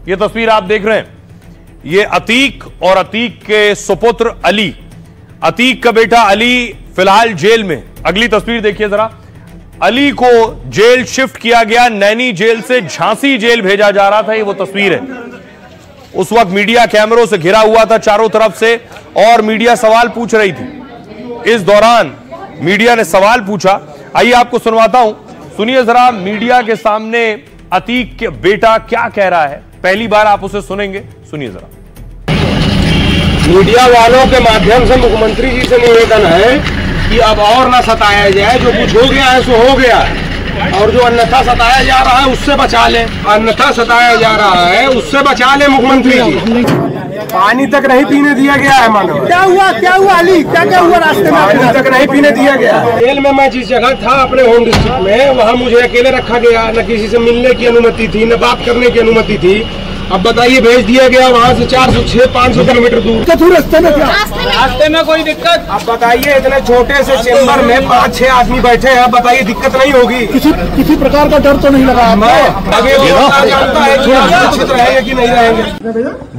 ये तस्वीर आप देख रहे हैं, ये अतीक और अतीक के सुपुत्र अली। अतीक का बेटा अली फिलहाल जेल में। अगली तस्वीर देखिए जरा। अली को जेल शिफ्ट किया गया, नैनी जेल से झांसी जेल भेजा जा रहा था। ये वो तस्वीर है। उस वक्त मीडिया कैमरों से घिरा हुआ था चारों तरफ से और मीडिया सवाल पूछ रही थी। इस दौरान मीडिया ने सवाल पूछा। आइए आपको सुनवाता हूं, सुनिए जरा मीडिया के सामने अतीक के बेटा क्या कह रहा है। पहली बार आप उसे सुनेंगे, सुनिए जरा। मीडिया वालों के माध्यम से मुख्यमंत्री जी से निवेदन है कि अब और ना सताया जाए। जो कुछ हो गया है सो हो गया है, और जो अन्यथा सताया जा रहा है उससे बचा ले। अन्यथा सताया जा रहा है उससे बचा ले मुख्यमंत्री जी। पानी तक नहीं पीने दिया गया है। मानो क्या हुआ अली, क्या हुआ रास्ते में? पानी तक नहीं पीने दिया गया। जेल में मैं जिस जगह था अपने होम डिस्ट्रिक्ट में, वहाँ मुझे अकेले रखा गया। न किसी से मिलने की अनुमति थी, न बात करने की अनुमति थी। अब बताइए, भेज दिया गया वहाँ से 400-500 किलोमीटर दूर। रास्ते में कोई दिक्कत? अब बताइए, इतने छोटे से चेम्बर में 5-6 आदमी बैठे हैं, बताइए दिक्कत नहीं होगी? किसी प्रकार का डर तो नहीं लगा? आगे जानता है सुरक्षित रहेंगे कि नहीं रहेंगे।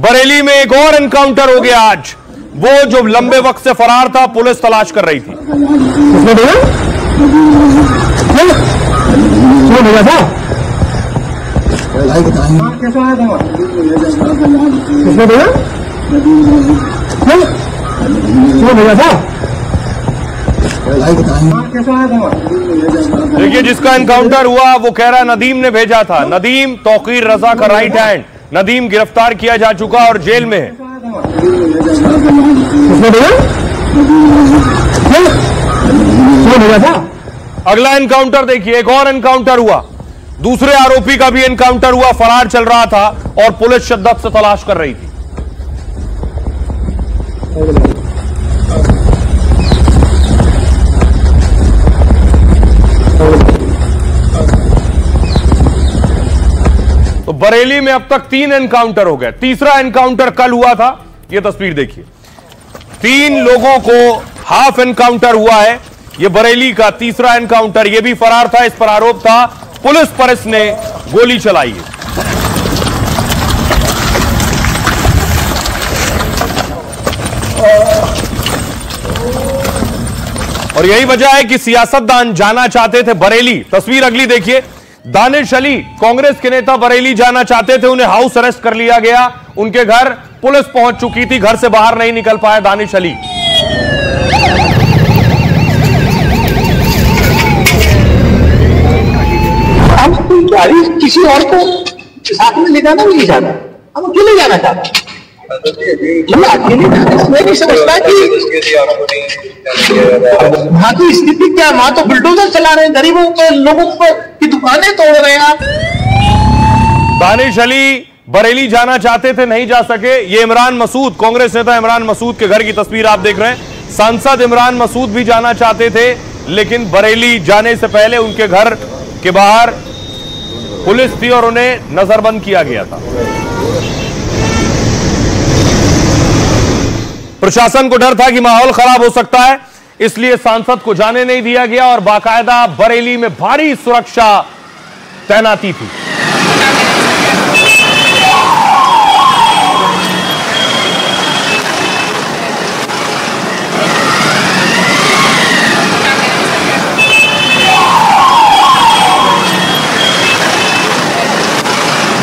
बरेली में एक और एनकाउंटर हो गया आज। वो जो लंबे वक्त से फरार था, पुलिस तलाश कर रही थी। देखिए, जिसका एनकाउंटर हुआ वो कह रहा है नदीम ने भेजा था। नदीम तौकीर रजा का राइट हैंड। नदीम गिरफ्तार किया जा चुका और जेल में है। अगला एनकाउंटर देखिए, एक और एनकाउंटर हुआ। दूसरे आरोपी का भी एनकाउंटर हुआ, फरार चल रहा था और पुलिस शिद्दत से तलाश कर रही थी। तो बरेली में अब तक 3 एनकाउंटर हो गए। तीसरा एनकाउंटर कल हुआ था। यह तस्वीर देखिए, 3 लोगों को हाफ एनकाउंटर हुआ है। यह बरेली का तीसरा एनकाउंटर। यह भी फरार था, इस पर आरोप था, पुलिस पर इसने गोली चलाई है। और यही वजह है कि सियासतदान जाना चाहते थे बरेली। तस्वीर अगली देखिए। दानिश अली कांग्रेस के नेता बरेली जाना चाहते थे, उन्हें हाउस अरेस्ट कर लिया गया। उनके घर पुलिस पहुंच चुकी थी, घर से बाहर नहीं निकल पाया दानिश अली। किसी और को साथ में ले जाना नहीं चाहता, हम अकेले जाना चाहते। मैं नहीं समझता कि वहां की स्थिति क्या। वहां तो बुलडोजर चला रहे हैं, गरीबों के लोगों की दुकानें तोड़ रहे हैं। दानिश अली बरेली जाना चाहते थे, नहीं जा सके। ये इमरान मसूद, कांग्रेस नेता इमरान मसूद के घर की तस्वीर आप देख रहे हैं। सांसद इमरान मसूद भी जाना चाहते थे, लेकिन बरेली जाने से पहले उनके घर के बाहर पुलिस थी और उन्हें नजरबंद किया गया था। प्रशासन को डर था कि माहौल खराब हो सकता है, इसलिए सांसद को जाने नहीं दिया गया और बाकायदा बरेली में भारी सुरक्षा तैनाती थी।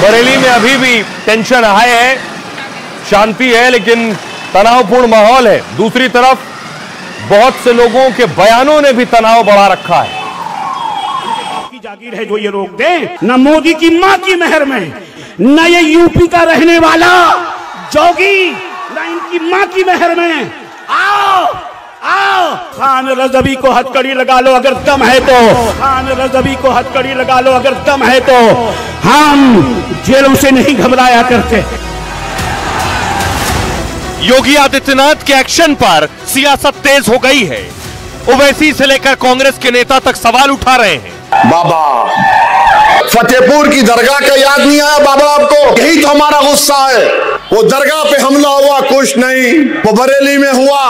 बरेली में अभी भी टेंशन हाई है, शांति है, लेकिन तनावपूर्ण माहौल है। दूसरी तरफ बहुत से लोगों के बयानों ने भी तनाव बढ़ा रखा है। की जागीर है जो ये रोक दे, न मोदी की मां की मेहर में, न ये यूपी का रहने वाला जोगी, न इनकी मां की मेहर में। आओ आओ, खान रजवी को हथकड़ी लगा लो अगर दम है तो। खान रजवी को हथकड़ी लगा लो अगर दम है तो। हम जेलों से नहीं घबराया करते। योगी आदित्यनाथ के एक्शन पर सियासत तेज हो गई है। ओवैसी से लेकर कांग्रेस के नेता तक सवाल उठा रहे हैं। बाबा फतेहपुर की दरगाह का याद नहीं आया बाबा आपको? यही तो हमारा गुस्सा है। वो दरगाह पे हमला हुआ, कुछ नहीं। वो बरेली में हुआ,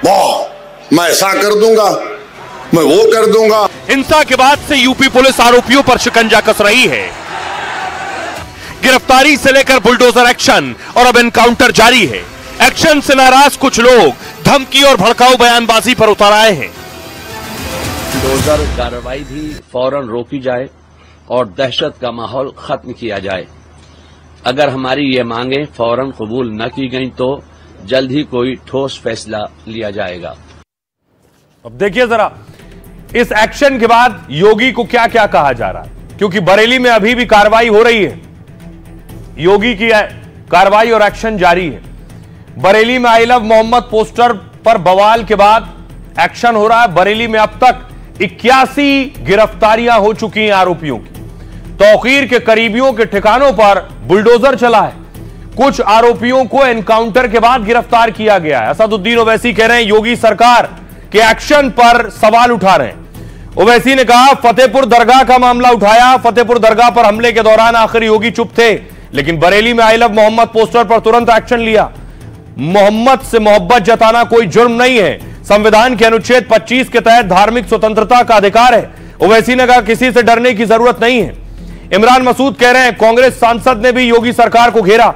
वाह मैं ऐसा कर दूंगा, मैं वो कर दूंगा। हिंसा के बाद से यूपी पुलिस आरोपियों पर शिकंजा कस रही है। गिरफ्तार गिरफ्तारी से लेकर बुलडोजर एक्शन और अब एनकाउंटर जारी है। एक्शन से नाराज कुछ लोग धमकी और भड़काऊ बयानबाजी पर उतर आए हैं। बुलडोजर कार्रवाई भी फौरन रोकी जाए और दहशत का माहौल खत्म किया जाए। अगर हमारी ये मांगे फौरन कबूल न की गई तो जल्द ही कोई ठोस फैसला लिया जाएगा। अब देखिए जरा इस एक्शन के बाद योगी को क्या क्या कहा जा रहा है, क्योंकि बरेली में अभी भी कार्रवाई हो रही है। योगी की कार्रवाई और एक्शन जारी है। बरेली में आई लव मोहम्मद पोस्टर पर बवाल के बाद एक्शन हो रहा है। बरेली में अब तक 81 गिरफ्तारियां हो चुकी हैं आरोपियों की। तौकीर के करीबियों के ठिकानों पर बुलडोजर चला है। कुछ आरोपियों को एनकाउंटर के बाद गिरफ्तार किया गया है। असदुद्दीन ओवैसी कह रहे हैं योगी सरकार के एक्शन पर सवाल उठा रहे हैं। ओवैसी ने कहा फतेहपुर दरगाह का मामला उठाया। फतेहपुर दरगाह पर हमले के दौरान आखिर योगी चुप थे, लेकिन बरेली में आई लव मोहम्मद पोस्टर पर तुरंत एक्शन लिया। मोहम्मद से मोहब्बत जताना कोई जुर्म नहीं है। संविधान के अनुच्छेद 25 के तहत धार्मिक स्वतंत्रता का अधिकार है। ओवैसी ने कहा किसी से डरने की जरूरत नहीं है। इमरान मसूद कह रहे हैं कांग्रेस सांसद ने भी योगी सरकार को घेरा।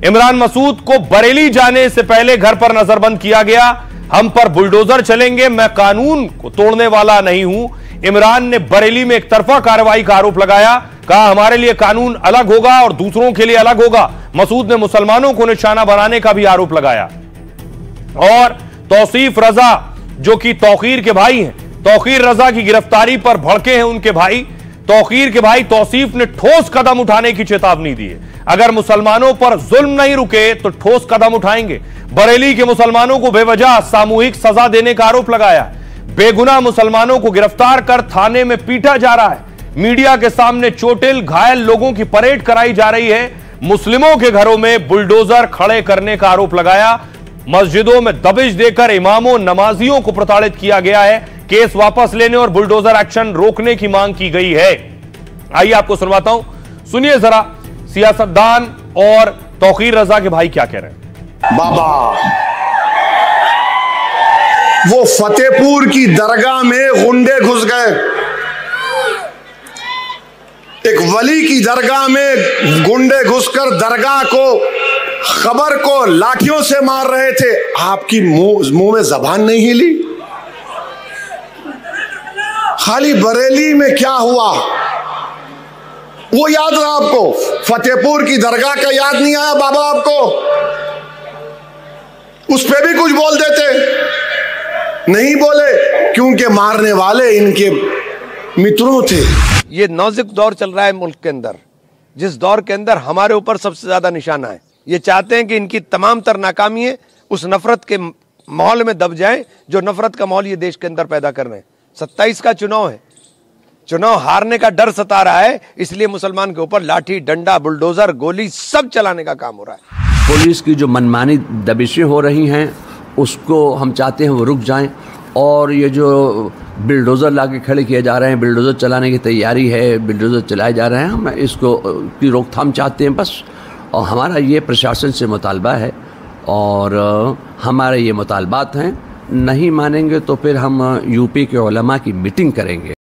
इमरान मसूद को बरेली जाने से पहले घर पर नजरबंद किया गया। हम पर बुलडोजर चलेंगे, मैं कानून को तोड़ने वाला नहीं हूं। इमरान ने बरेली में एक तरफा कार्रवाई का आरोप लगाया। कहा हमारे लिए कानून अलग होगा और दूसरों के लिए अलग होगा। मसूद ने मुसलमानों को निशाना बनाने का भी आरोप लगाया। और तौसीफ रजा जो कि तौकीर के भाई हैं, तौकीर रजा की गिरफ्तारी पर भड़के हैं उनके भाई। तौकीर के भाई तौसीफ ने ठोस कदम उठाने की चेतावनी दी है। अगर मुसलमानों पर जुल्म नहीं रुके तो ठोस कदम उठाएंगे। बरेली के मुसलमानों को बेवजह सामूहिक सजा देने का आरोप लगाया। बेगुनाह मुसलमानों को गिरफ्तार कर थाने में पीटा जा रहा है। मीडिया के सामने चोटिल घायल लोगों की परेड कराई जा रही है। मुस्लिमों के घरों में बुलडोजर खड़े करने का आरोप लगाया। मस्जिदों में दबिश देकर इमामों नमाजियों को प्रताड़ित किया गया है। केस वापस लेने और बुलडोजर एक्शन रोकने की मांग की गई है। आइए आपको सुनवाता हूं, सुनिए जरा सियासतदान और तौकीर रजा के भाई क्या कह रहे हैं। बाबा वो फतेहपुर की दरगाह में गुंडे घुस गए। एक वली की दरगाह में गुंडे घुसकर दरगाह को खबर को लाठियों से मार रहे थे। आपकी मुंह में जबान नहीं हिली। खाली बरेली में क्या हुआ वो याद रहा आपको? फतेहपुर की दरगाह का याद नहीं आया बाबा आपको? उस पे भी कुछ बोल देते, नहीं बोले क्योंकि मारने वाले इनके मित्रों थे। ये नाजुक दौर चल रहा है मुल्क के अंदर, जिस दौर के अंदर हमारे ऊपर सबसे ज्यादा निशाना है। ये चाहते हैं कि इनकी तमाम तर नाकामियां उस नफरत के माहौल में दब जाएं जो नफरत का माहौल ये देश के अंदर पैदा कर रहे हैं। 27 का चुनाव है, चुनाव हारने का डर सता रहा है, इसलिए मुसलमान के ऊपर लाठी डंडा बुलडोजर गोली सब चलाने का काम हो रहा है। पुलिस की जो मनमानी दबिशें हो रही हैं उसको हम चाहते हैं वो रुक जाएं, और ये जो बिल्डोज़र ला के खड़े किए जा रहे हैं, बिल्डोज़र चलाने की तैयारी है, बिल्डोज़र चलाए जा रहे हैं, हम इसको की रोकथाम चाहते हैं बस। और हमारा ये प्रशासन से मुतालबा है और हमारे ये मुतालबात हैं। नहीं मानेंगे तो फिर हम यूपी के उलमा की मीटिंग करेंगे।